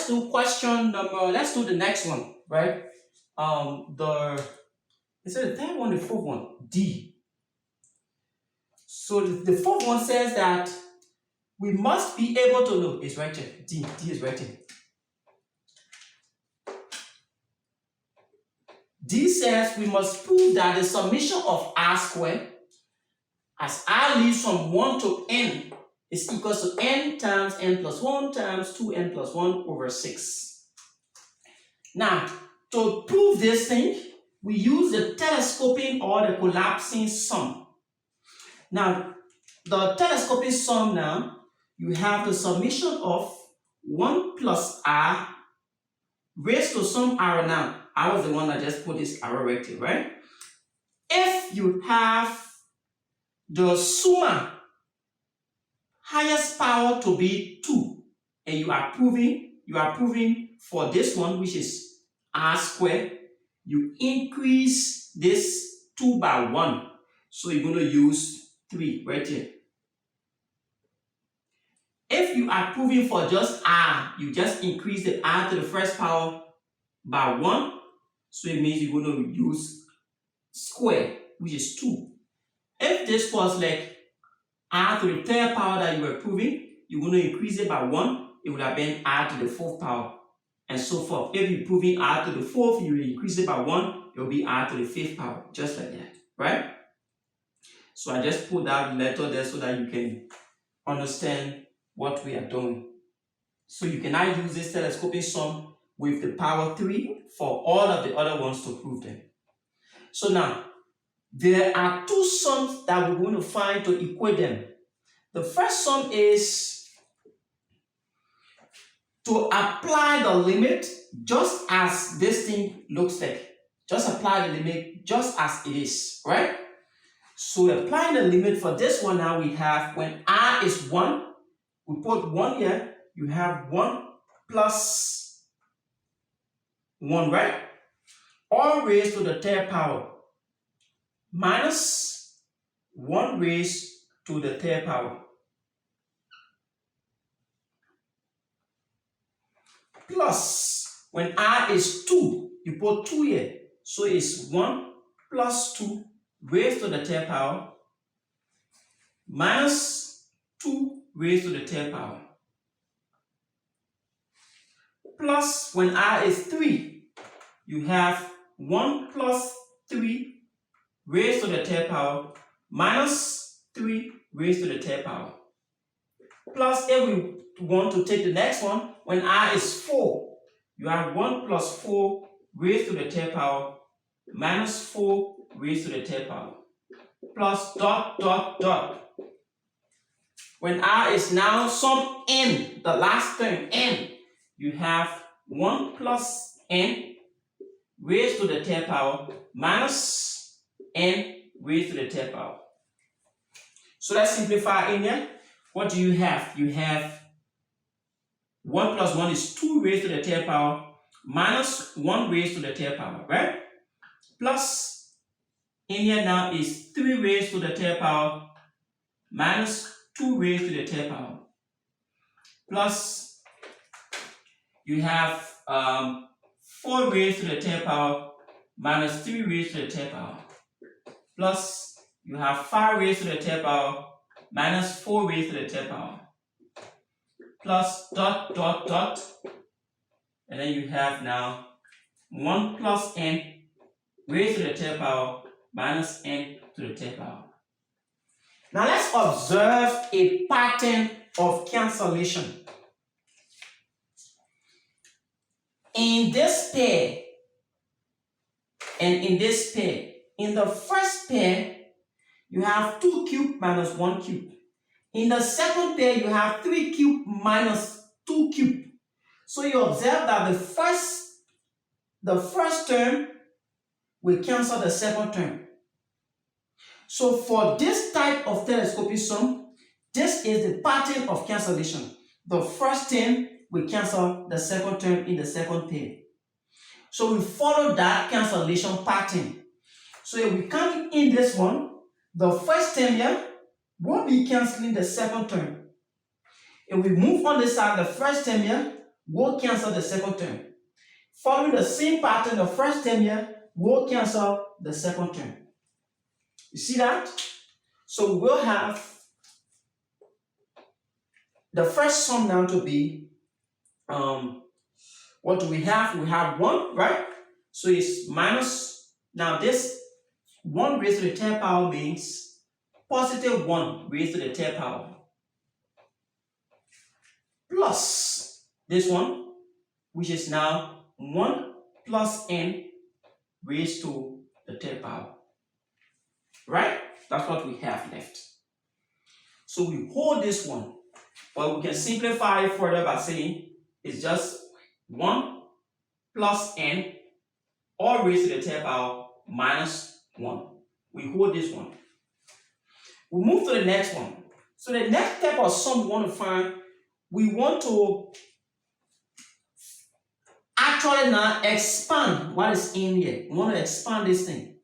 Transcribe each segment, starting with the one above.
let's do question number, let's do the next one, right? Is it the third one, the fourth one? D. So the fourth one says that we must be able to know, it's right here, D is right here. D says we must prove that the summation of R squared as R leaves from 1 to n is equal to n times n plus 1 times 2n plus 1 over 6. Now, to prove this thing, we use the telescoping or the collapsing sum. Now, the telescoping sum now, you have the summation of 1 plus R raised to some R now. I was the one that just put this arrow right here, right? If you have the summa highest power to be 2, and you are proving for this one, which is R squared, you increase this 2 by 1. So you're going to use 3 right here. If you are proving for just R, you just increase the R to the first power by 1. So it means you're going to use square, which is 2. If this was like R to the third power that you were proving, you're going to increase it by 1. It would have been R to the fourth power, and so forth. If you're proving R to the fourth, you will increase it by 1. It will be R to the fifth power, just like that, right? So I just put that letter there so that you can understand what we are doing. So you can now use this telescoping sum with the power 3 for all of the other ones to prove them. So now, there are two sums that we're going to find to equate them. The first sum is to apply the limit just as this thing looks like. Just apply the limit just as it is, right? So applying the limit for this one now, we have when R is 1, we put 1 here, you have 1 plus 1, right? All raised to the third power minus 1 raised to the third power plus when R is 2, you put 2 here, so it's 1 plus 2 raised to the third power minus 2 raised to the third power plus when R is 3, you have 1 plus 3 raised to the third power minus 3 raised to the third power. Plus, if we want to take the next one, when R is 4, you have 1 plus 4 raised to the third power minus 4 raised to the third power. Plus dot, dot, dot. When R is now some n, the last term, n, you have 1 plus n raised to the third power minus n raised to the third power. So let's simplify in here. What do you have? You have 1 plus 1 is 2 raised to the third power minus 1 raised to the third power, right? Plus in here now is 3 raised to the third power minus 2 raised to the third power. Plus you have 4 raised to the third power minus 3 raised to the third power. Plus you have 5 raised to the third power minus 4 raised to the third power. Plus dot, dot, dot. And then you have now 1 plus n raised to the third power minus n to the third power. Now let's observe a pattern of cancellation. In this pair and in this pair, in the first pair, you have 2 cubed minus 1 cubed. In the second pair, you have 3 cubed minus 2 cubed. So you observe that the first term will cancel the second term. So for this type of telescoping sum, this is the pattern of cancellation. The first term will cancel the second term in the second pair. So we follow that cancellation pattern. So if we come in this one, the first term here will be cancelling the second term. If we move on this side, the first term here will cancel the second term. Following the same pattern, the first term here will cancel the second term. You see that? So we'll have the first sum now to be, what do we have? We have 1, right? So it's minus, now this 1 raised to the third power means positive 1 raised to the third power. Plus this one, which is now 1 plus n raised to the third power. Right? That's what we have left. So we hold this one, but we can simplify it further by saying it's just 1 plus n all raised to the third power minus 1. We hold this one. We move to the next one. So the next type of sum we want to find, we want to actually now expand what is in here. We want to expand this thing.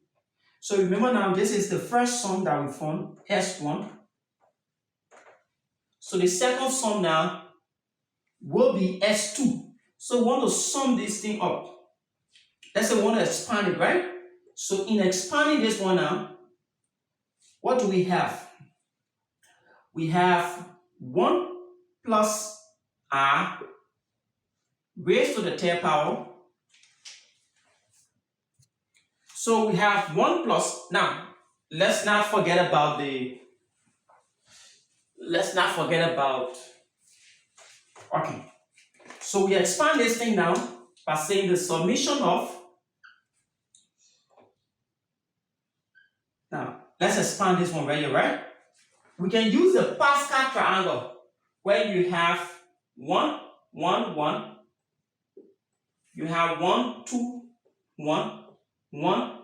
So remember now, this is the first sum that we found, S1. So the second sum now will be S2. So we want to sum this thing up. Let's say we want to expand it, right? So in expanding this one now, what do we have? We have 1 plus r raised to the third power. So we have 1 plus, now let's not forget about okay. So we expand this thing now by saying the summation of, now let's expand this one right here, right? We can use the Pascal triangle where you have 1, 1, 1, you have 1, 2, 1, 1,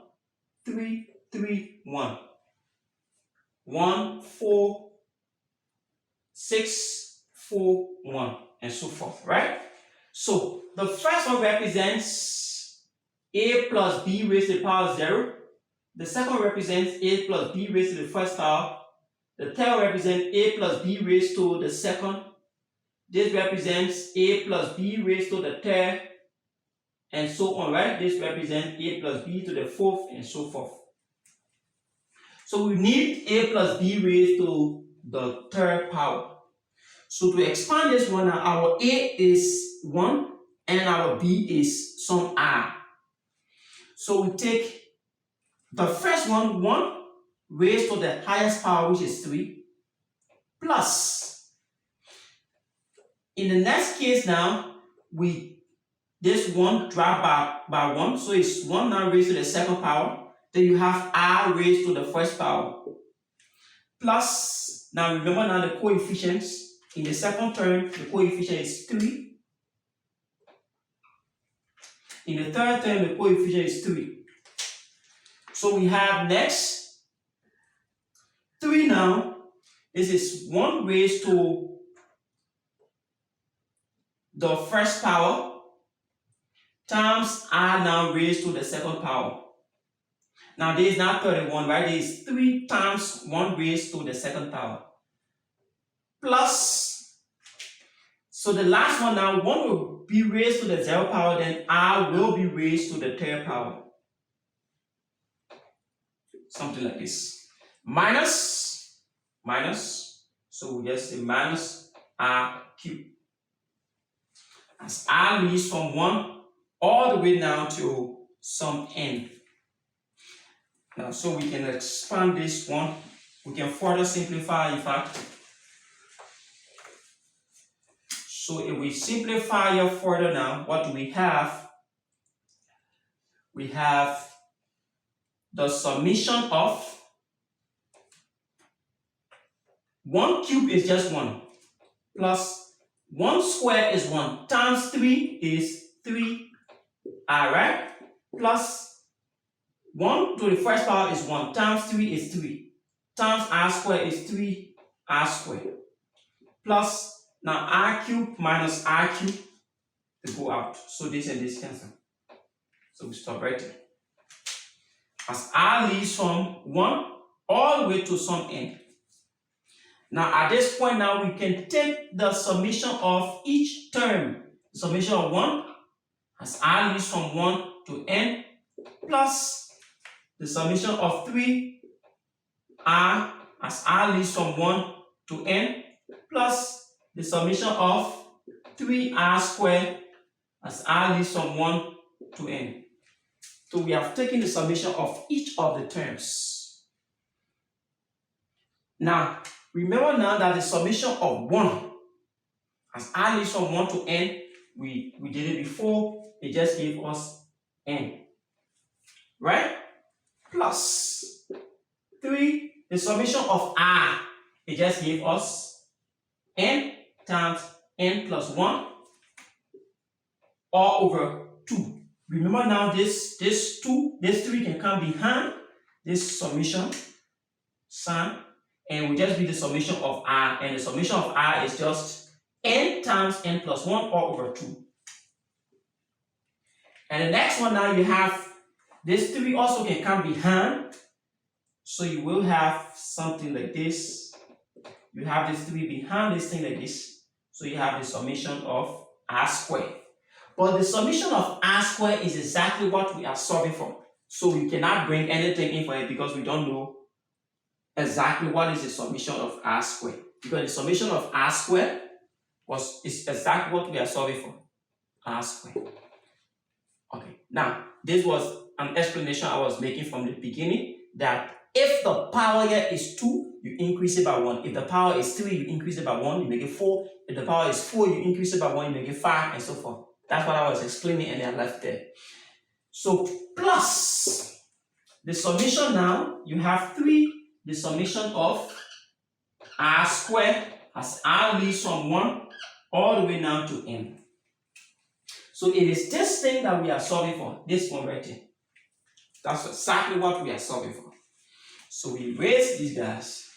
3, 3, 1, 1, 4, 6, 4, 1, and so forth, right? So the first one represents a plus b raised to the power 0. The second represents a plus b raised to the first power. The third represents a plus b raised to the second. This represents a plus b raised to the third, and so on, right? This represents a plus b to the fourth, and so forth. So we need a plus b raised to the third power. So to expand this one, our a is 1 and our b is some r. So we take the first one, 1 raised to the highest power, which is 3, plus, in the next case now, this 1 drop by 1, so it's 1 now raised to the second power. Then you have r raised to the first power. Plus, now remember now the coefficients. In the second term, the coefficient is 3. In the third term, the coefficient is 3. So we have next 3 now. This is 1 raised to the first power times r now raised to the second power. Now this is not 31, right? This is 3 times 1 raised to the second power. Plus, so the last one now, 1 will be raised to the 0 power, then r will be raised to the third power. Something like this. Minus, so we just say minus r cubed. As r leads from 1 all the way down to some n. Now, so we can expand this one. We can further simplify, in fact. So if we simplify it further now, what do we have? We have the summation of 1 cube is just 1, plus 1 square is 1, times 3 is 3, alright? Plus 1 to the first power is 1, times 3 is 3, times r squared is 3 r squared. Plus, now r cubed minus r cubed, they go out. So this and this cancel. So we stop right there. As r leads from 1 all the way to some n. Now at this point now we can take the summation of each term the summation of 1 as r leads from 1 to n, plus the summation of 3r as r leads from 1 to n, plus the summation of 3r squared as r leads from 1 to n. So we have taken the summation of each of the terms. Now, remember now that the summation of 1 as r leads from 1 to n, we did it before, it just gave us n. Right? Plus 3, the summation of r, it just gave us n times n plus 1 all over 2. Remember now this 3 can come behind this summation sign, and will just be the summation of r, and the summation of r is just n times n plus 1 all over 2. And the next one now, you have this 3 also can come behind, so you will have something like this. You have this 3 behind this thing like this, so you have the summation of r squared. But the summation of r squared is exactly what we are solving for. So we cannot bring anything in for it because we don't know exactly what is the summation of r squared. Because the summation of r squared is exactly what we are solving for, r squared. Okay, now this was an explanation I was making from the beginning, that if the power here is 2, you increase it by 1. If the power is 3, you increase it by 1, you make it 4. If the power is 4, you increase it by 1, you make it 5, and so forth. That's what I was explaining, and then I left there. So plus the summation now, you have 3, the summation of r squared as r leads from 1 all the way down to n. So it is this thing that we are solving for, this one right here. That's exactly what we are solving for. So we erase these guys.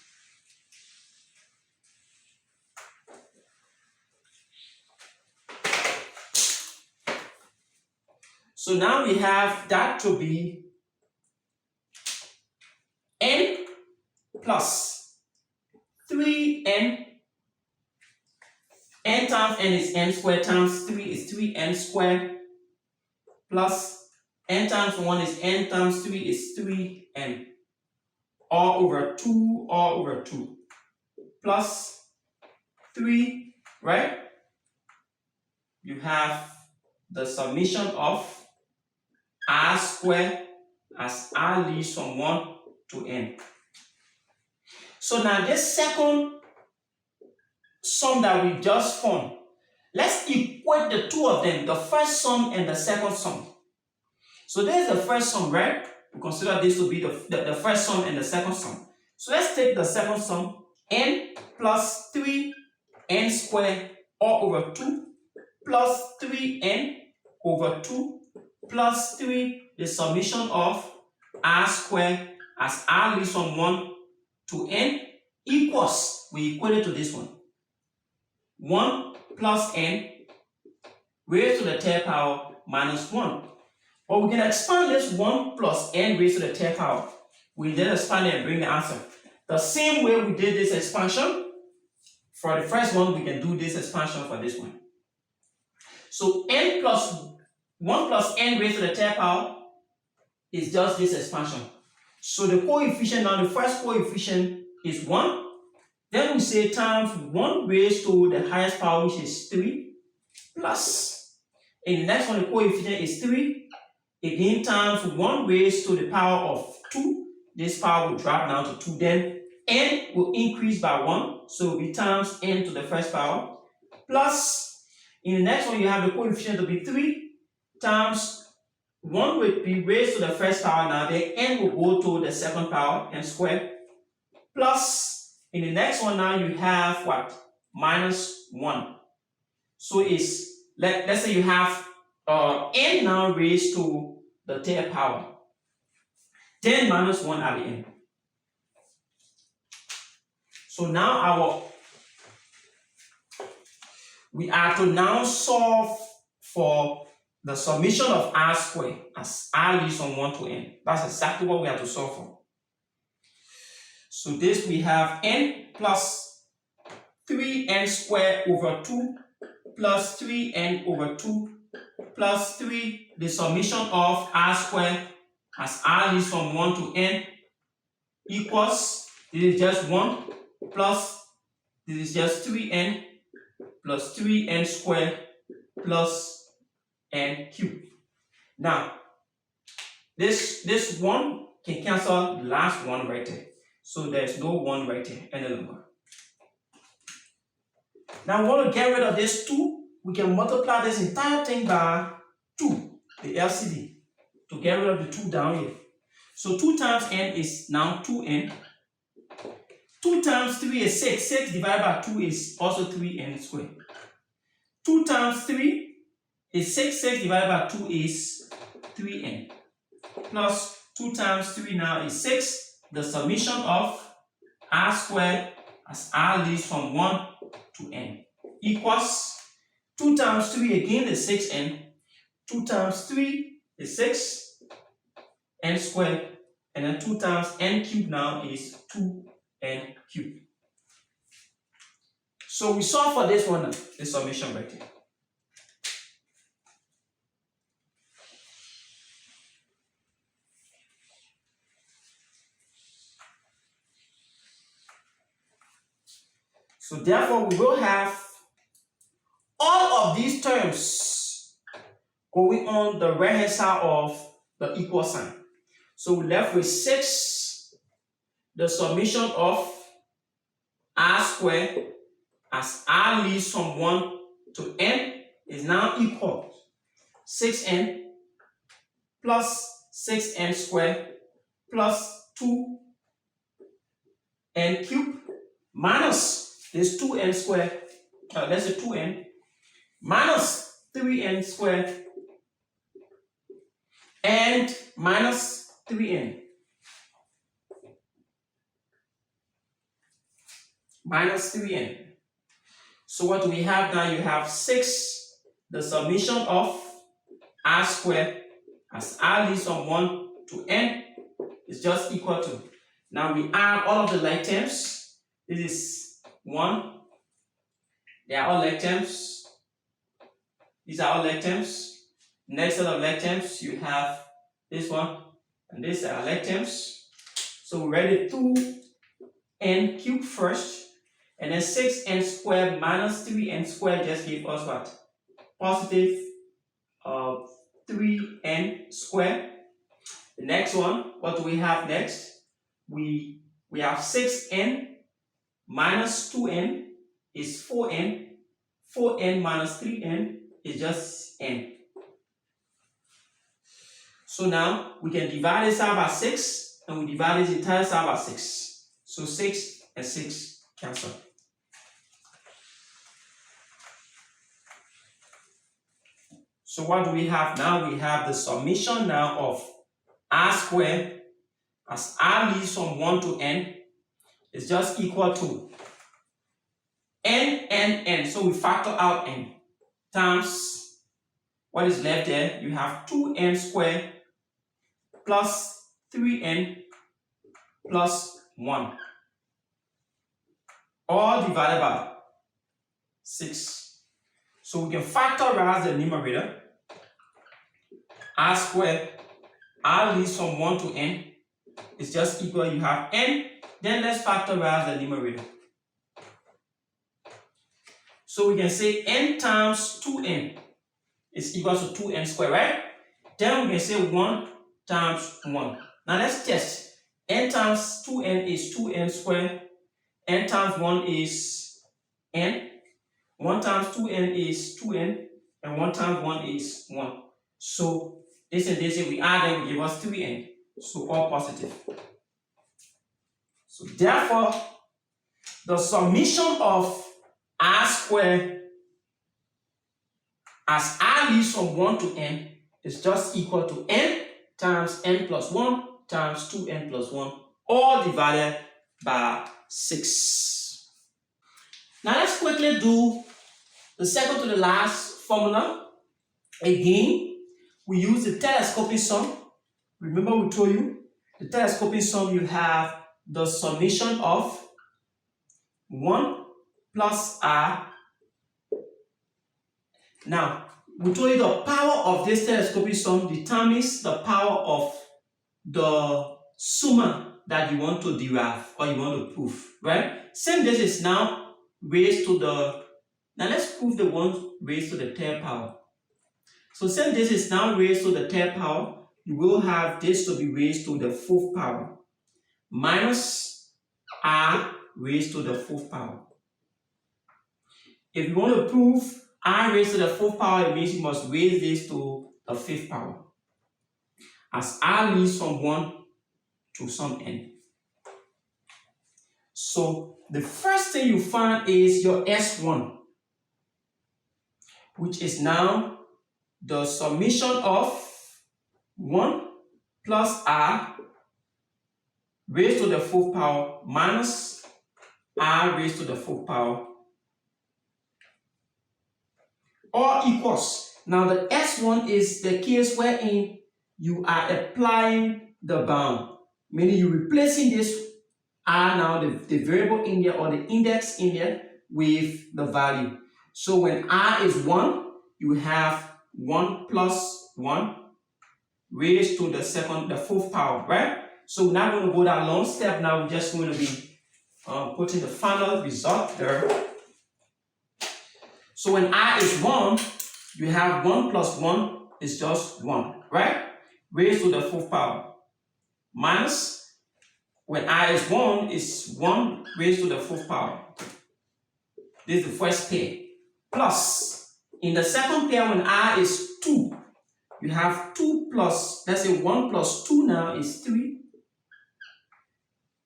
So now we have that to be n plus 3n. N times n is n squared times 3 is 3n squared, plus n times 1 is n times 3 is 3n, all over 2, plus 3, right? You have the summation of r squared as r leads from 1 to n. So now this second sum that we just formed, let's equate the two of them, the first sum and the second sum. So there's the first sum, right? We consider this to be the first sum and the second sum. So let's take the second sum, n plus 3n squared all over 2 plus 3n over 2 plus 3, the summation of r squared as r leads from 1 to n equals, we equate it to this one, 1 plus n raised to the third power minus 1. But we can expand this 1 plus n raised to the third power. We then expand it and bring the answer. The same way we did this expansion for the first one, we can do this expansion for this one. So n plus 1 plus n raised to the third power is just this expansion. So the coefficient now, the first coefficient is 1. Then we say times 1 raised to the highest power, which is 3, plus, in the next one, the coefficient is 3, again times 1 raised to the power of 2, this power will drop down to 2, then n will increase by 1, so it will be times n to the first power, plus, in the next one, you have the coefficient to be 3, times 1 will be raised to the first power, now then n will go to the second power, n squared, plus, in the next one now you have what? Minus 1. So it's, let's say you have n now raised to the third power. Then minus 1 at the end. So now we are to now solve for the summation of r squared as r leads from 1 to n. That's exactly what we have to solve for. So this we have n plus 3n squared over 2 plus 3n over 2 plus 3, the summation of r squared as r leads from 1 to n equals, this is just 1 plus, this is just 3n plus 3n squared plus n cubed. Now, this 1 can cancel the last 1 right there. So there's no 1 right there any longer. Now we want to get rid of this 2. We can multiply this entire thing by 2, the LCD, to get rid of the 2 down here. So 2 times n is now 2n. 2 times 3 is 6. 6 divided by 2 is also 3n squared. 2 times 3 is 6. 6 divided by 2 is 3n. Plus 2 times 3 now is 6. The summation of r squared as r leads from 1 to n equals 2 times 3 again is 6n. 2 times 3 is 6 n squared, and then 2 times n cubed now is 2n cubed. So we solve for this one now, the summation right here. So therefore we will have all of these terms going on the right hand side of the equal sign. So we're left with 6, the summation of r squared as r leads from 1 to n is now equal 6n plus 6n squared plus 2n cubed minus this 2n squared, let's say 2n, minus 3n squared and minus 3n. Minus 3n. So what do we have now? You have 6, the summation of r squared as r leads from 1 to n is just equal to. Now we add all of the like terms. This is 1. They are all like terms. These are all like terms. Next set of like terms, you have this one and this are like terms. So we write it 2n cubed first, and then 6n squared minus 3n squared just give us what? Positive 3n squared. The next one, what do we have next? We have 6n minus 2n is 4n. 4n minus 3n is just n. So now we can divide this out by 6, and we divide this entire side by 6. So 6 and 6 cancel. So what do we have now? We have the summation now of r squared as r leads from 1 to n is just equal to n. So we factor out n times what is left there. You have 2n squared plus 3n plus 1, all divided by 6. So we can factorize the numerator. R squared, r leads from 1 to n is just equal, you have n. Then let's factorize the numerator. So we can say n times 2n is equal to 2n squared, right? Then we can say 1 times 1. Now let's test. N times 2n is 2n squared. N times 1 is n. 1 times 2n is 2n. And 1 times 1 is 1. So this and this, if we add them, will give us 3n. So all positive. So therefore, the summation of r squared as r leads from 1 to n is just equal to n times n plus 1 times 2n plus 1, all divided by 6. Now let's quickly do the second to the last formula. Again, we use the telescoping sum. Remember we told you, the telescoping sum, you have the summation of 1 plus r Now, we told you the power of this telescopic sum determines the power of the summa that you want to derive or you want to prove, right? Since this is now raised to the, now let's prove the one raised to the third power. So since this is now raised to the third power, you will have this to be raised to the fourth power minus r raised to the fourth power. If you want to prove r raised to the fourth power, it means you must raise this to the fifth power, as r leads from 1 to some n. So the first thing you find is your S1, which is now the summation of 1 plus r raised to the fourth power minus r raised to the fourth power, all equals. Now the S1 is the case wherein you are applying the bound, meaning you're replacing this r now, the variable in there or the index in there, with the value. So when r is 1, you have 1 plus 1 raised to the fourth power, right? So we're not going to go that long step now. We're just going to be putting the final result there. So when r is 1, you have 1 plus 1 is just 1, right? Raised to the fourth power. Minus, when r is 1, is 1 raised to the fourth power. This is the first pair. Plus, in the second pair, when r is 2, you have 2 plus, let's say 1 plus 2 now is 3.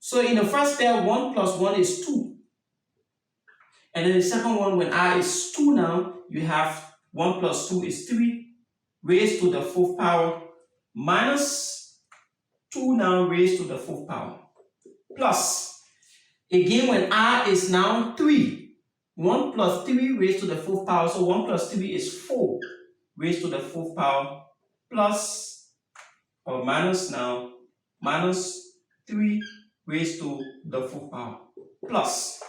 So in the first pair, 1 plus 1 is 2. And then the second one, when r is 2 now, you have 1 plus 2 is 3 raised to the fourth power minus 2 now raised to the fourth power. Plus, again, when r is now 3, 1 plus 3 raised to the fourth power, so 1 plus 3 is 4 raised to the fourth power, plus or minus now, minus 3 raised to the fourth power, plus.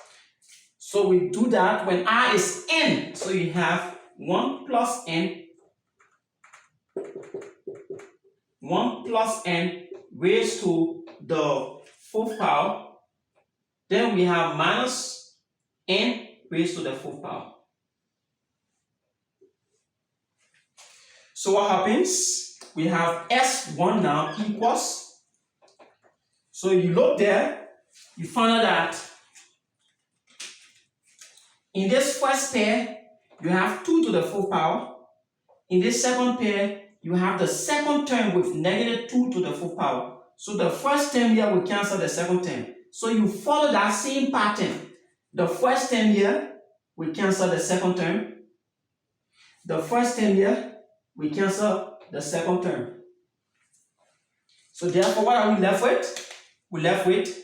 So we do that when r is n, so you have 1 plus n, 1 plus n raised to the fourth power, then we have minus n raised to the fourth power. So what happens? We have S1 now equals, so you look there, you find out that in this first pair, you have 2 to the fourth power. In this second pair, you have the second term with negative 2 to the fourth power. So the first term here will cancel the second term. So you follow that same pattern. The first term here will cancel the second term. The first term here will cancel the second term. So therefore, what are we left with? We're left with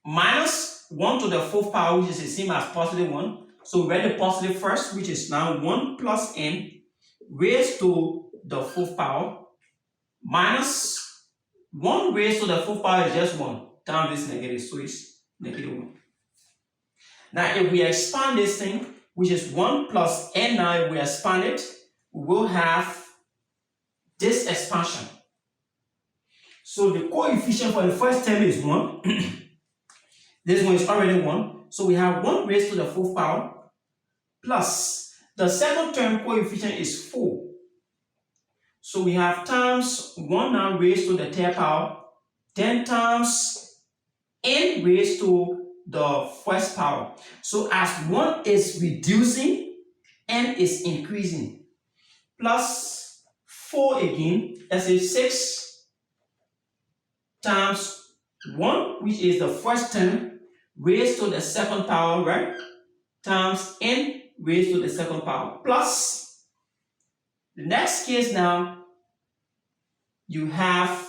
minus 1 to the fourth power, which is the same as positive 1. So we write the positive first, which is now 1 plus n raised to the fourth power minus 1 raised to the fourth power is just 1 times this negative, so it's negative 1. Now if we expand this thing, which is 1 plus n, now if we expand it, we will have this expansion. So the coefficient for the first term is 1. This one is already 1. So we have 1 raised to the fourth power plus the second term coefficient is 4. So we have times 1 now raised to the third power, then times n raised to the first power. So as 1 is reducing, n is increasing. Plus 4 again, let's say 6 times 1, which is the first term, raised to the second power, right? Times n raised to the second power. Plus, the next case now, you have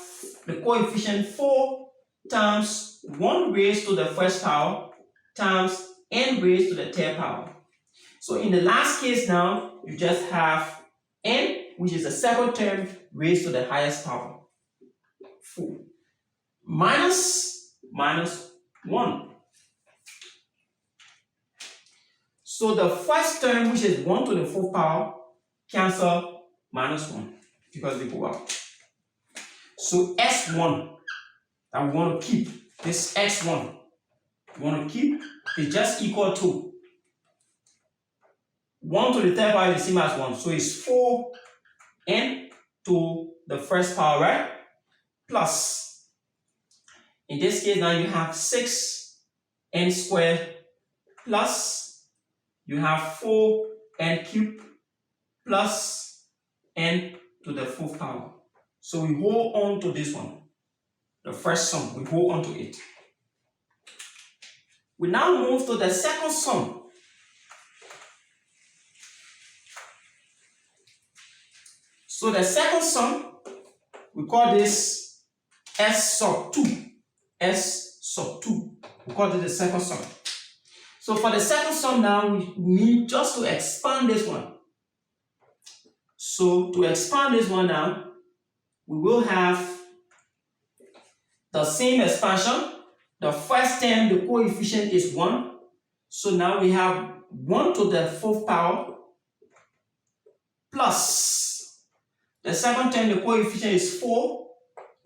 the coefficient 4 times 1 raised to the first power times n raised to the third power. So in the last case now, you just have n, which is the second term, raised to the highest power, 4, minus 1. So the first term, which is 1 to the 4th power, cancel minus 1 because they go out. So S1 that we want to keep, this X1 we want to keep is just equal to 1 to the 3rd power is the same as 1. So it's 4n to the 1st power, right? Plus, in this case now you have 6n squared plus you have 4n cubed plus n to the 4th power. So we hold on to this one, the first sum, we hold on to it. We now move to the second sum. So the second sum, we call this S sub 2. S sub 2. We call this the second sum. So for the second sum now, we need just to expand this one. So to expand this one now, we will have the same expansion. The first term, the coefficient is 1. So now we have 1 to the 4th power plus the second term, the coefficient is 4.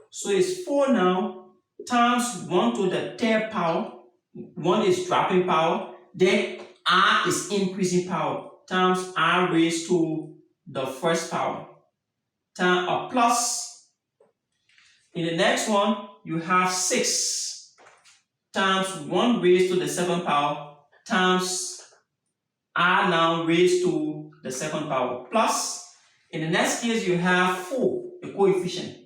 So it's 4 now times 1 to the 3rd power. 1 is dropping power. Then r is increasing power times r raised to the 1st power. Times a plus. In the next one, you have 6 times 1 raised to the 2nd power times r now raised to the 2nd power plus. In the next case, you have 4, the coefficient,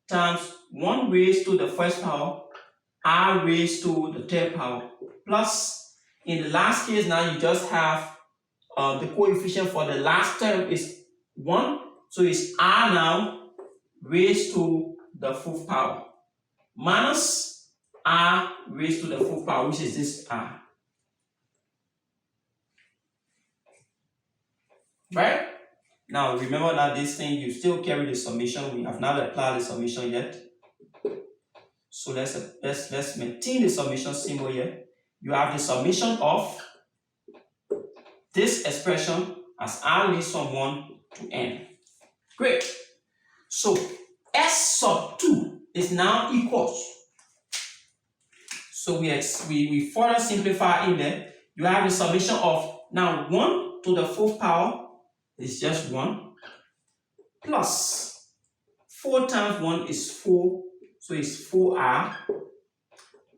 times 1 raised to the 1st power, r raised to the 3rd power, plus, in the last case now, you just have the coefficient for the last term is 1, so it's r now raised to the 4th power, minus r raised to the 4th power, which is this r. Right? Now remember that this thing, you still carry the summation. We have not applied the summation yet. So let's maintain the summation symbol here. You have the summation of this expression as r leads from 1 to n. Great. So S sub 2 is now equals. So we further simplify in there. You have the summation of now 1 to the 4th power is just 1 plus 4 times 1 is 4, so it's 4r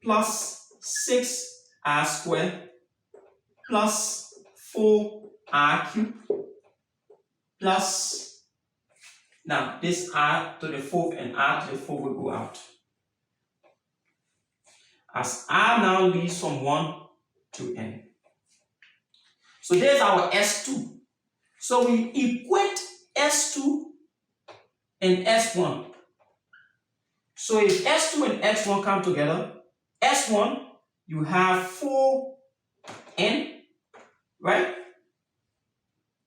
plus 6r squared plus 4r cubed plus, now this r to the 4th and r to the 4th will go out. As r now leads from 1 to n. So there's our S2. So we equate S2 and S1. So if S2 and S1 come together, S1, you have 4n, right?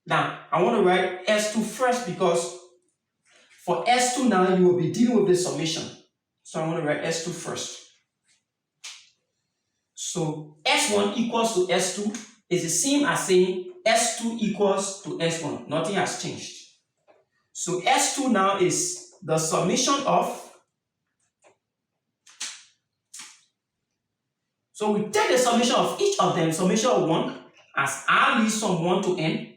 Now, I want to write S2 first because for S2 now, you will be dealing with the summation. So I want to write S2 first. So S1 equals to S2 is the same as saying S2 equals to S1. Nothing has changed. So S2 now is the summation of, so we take the summation of each of them, summation of 1 as r leads from 1 to n,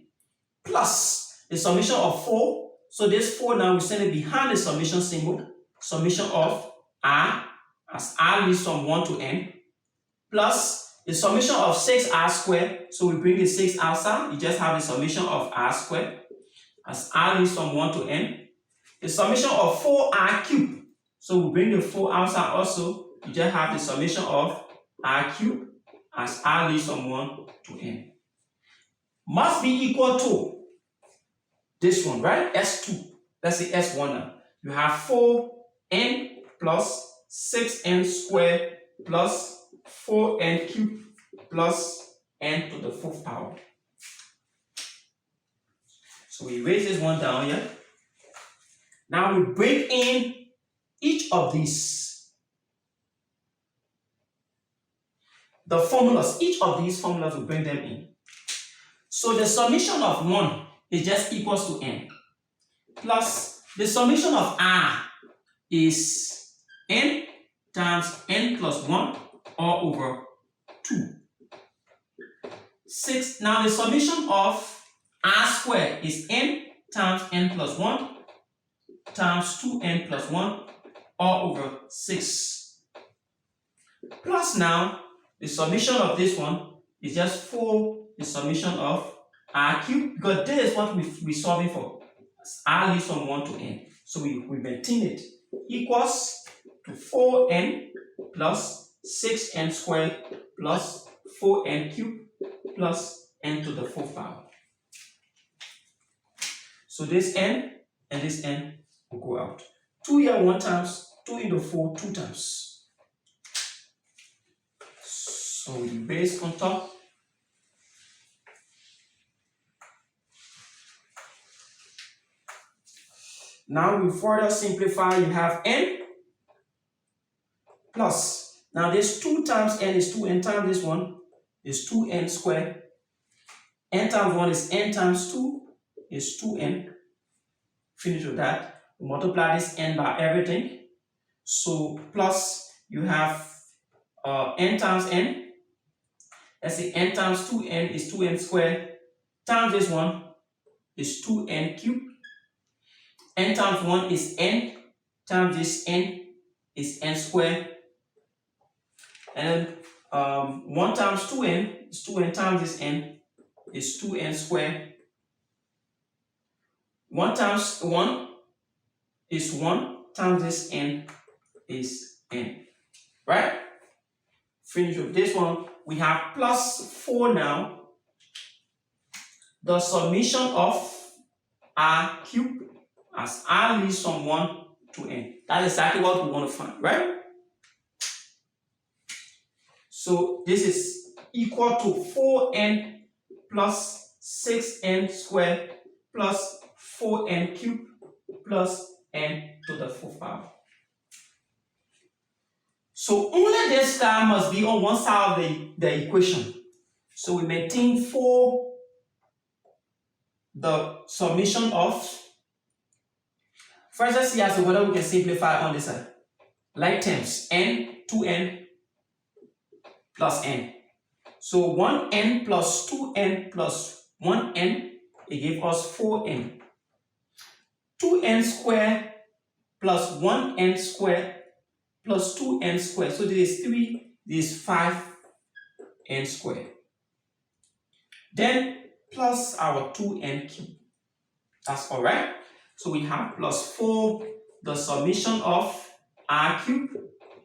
plus the summation of 4. So this 4 now we send it behind the summation symbol, summation of r as r leads from 1 to n, plus the summation of 6r squared, so we bring the 6 outside, you just have the summation of r squared as r leads from 1 to n. The summation of 4r cubed, so we bring the 4 outside also, you just have the summation of r cubed as r leads from 1 to n. Must be equal to this one, right? S2. Let's say S1 now. You have 4n plus 6n squared plus 4n cubed plus n to the 4th power. So we raise this one down here. Now we bring in each of these. The formulas, each of these formulas, we bring them in. So the summation of 1 is just equals to n, plus the summation of r is n times n plus 1 all over 2. 6. Now the summation of r squared is n times n plus 1 times 2n plus 1 all over 6. Plus now the summation of this one is just 4 the summation of r cubed, because this is what we're solving for. R leaves from 1 to n. So we maintain it equals to 4n plus 6n squared plus 4n cubed plus n to the 4th power. So this n and this n will go out. 2 here 1 times, 2 into 4 2 times. So the base on top. Now we further simplify, you have n plus, now this 2 times n is 2n times this one is 2n squared. N times 1 is n times 2 is 2n. Finish with that. We multiply this n by everything. So plus you have n times n. Let's say n times 2n is 2n squared times this one is 2n cubed. N times 1 is n times this n is n squared. And then 1 times 2n is 2n times this n is 2n squared. 1 times 1 is 1 times this n is n. Right? Finish with this one. We have plus 4 now. The summation of r cubed as r leaves from 1 to n. That's exactly what we want to find, right? So this is equal to 4n plus 6n squared plus 4n cubed plus n to the 4th power. So only this term must be on one side of the equation. So we maintain 4 the summation of. First, let's see as to whether we can simplify on this side. Like terms, n, 2n plus n. So 1n plus 2n plus 1n, it gave us 4n. 2n squared plus 1n squared plus 2n squared. So this is 3, this is 5n squared. Then plus our 2n cubed. That's all right. So we have plus 4, the summation of r cubed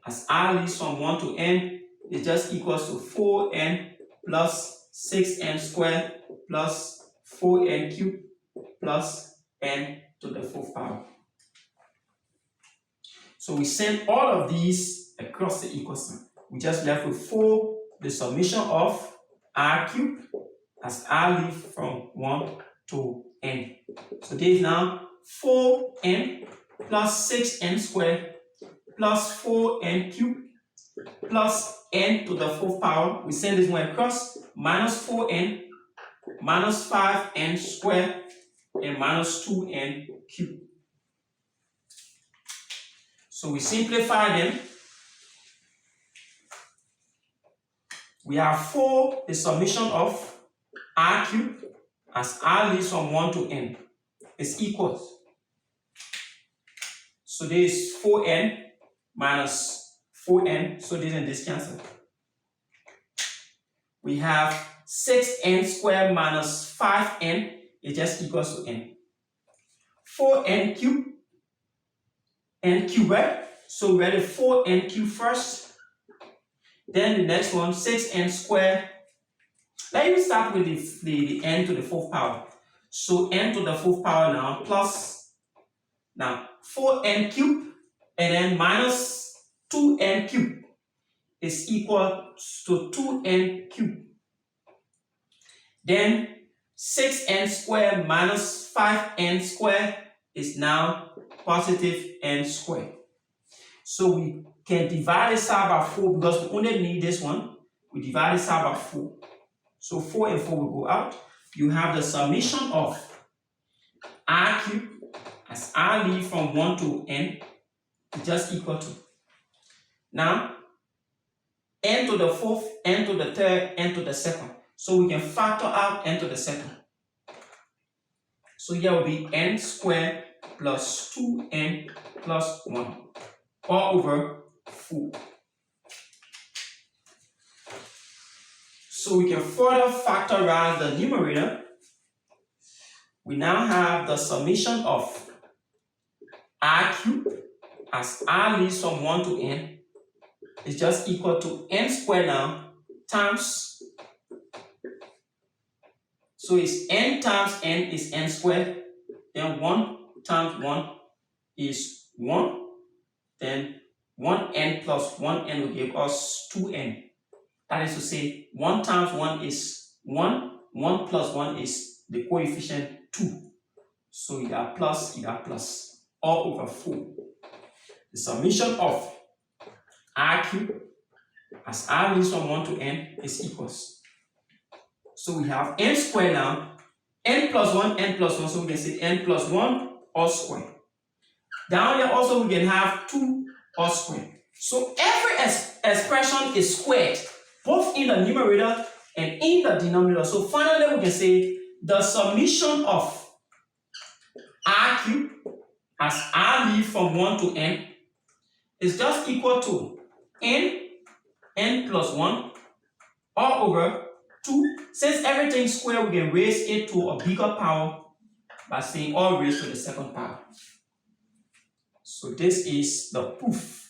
as r leaves from 1 to n is just equals to 4n plus 6n squared plus 4n cubed plus n to the 4th power. So we send all of these across the equal sign. We just left with 4, the summation of r cubed as r leaves from 1 to n. So this is now 4n plus 6n squared plus 4n cubed plus n to the 4th power. We send this one across, minus 4n minus 5n squared and minus 2n cubed. So we simplify them. We have 4 the summation of r cubed as r leaves from 1 to n is equals. So this is 4n minus 4n, so this and this cancel. We have 6n squared minus 5n is just equals to n. 4n cubed, n cubed, right? So we read 4n cubed first. Then the next one, 6n squared. Let me start with the n to the 4th power. So n to the 4th power now plus, now 4n cubed and then minus 2n cubed is equal to 2n cubed. Then 6n squared minus 5n squared is now positive n squared. So we can divide this out by 4 because we only need this one. We divide this out by 4. So 4 and 4 will go out. you have the summation of r cubed as r leave from 1 to n is just equal to. Now, n to the fourth, n to the third, n to the second. So we can factor out n to the second. So here will be n squared plus 2n plus 1 all over 4. So we can further factorize the numerator. We now have the summation of r cubed as r leaves from 1 to n is just equal to n squared now times, so it's n times n is n squared, then 1 times 1 is 1, then 1n plus 1n will give us 2n. That is to say, 1 times 1 is 1, 1 plus 1 is the coefficient 2. So you got plus, all over 4. The summation of r cubed as r leaves from 1 to n is equals. So we have n squared now, n plus 1, so we can say n plus 1 all squared. Down here also we can have 2 all squared. So every expression is squared, both in the numerator and in the denominator. So finally we can say the summation of r cubed as r leave from 1 to n is just equal to n plus 1 all over 2. Since everything is squared, we can raise it to a bigger power by saying all raised to the second power. So this is the proof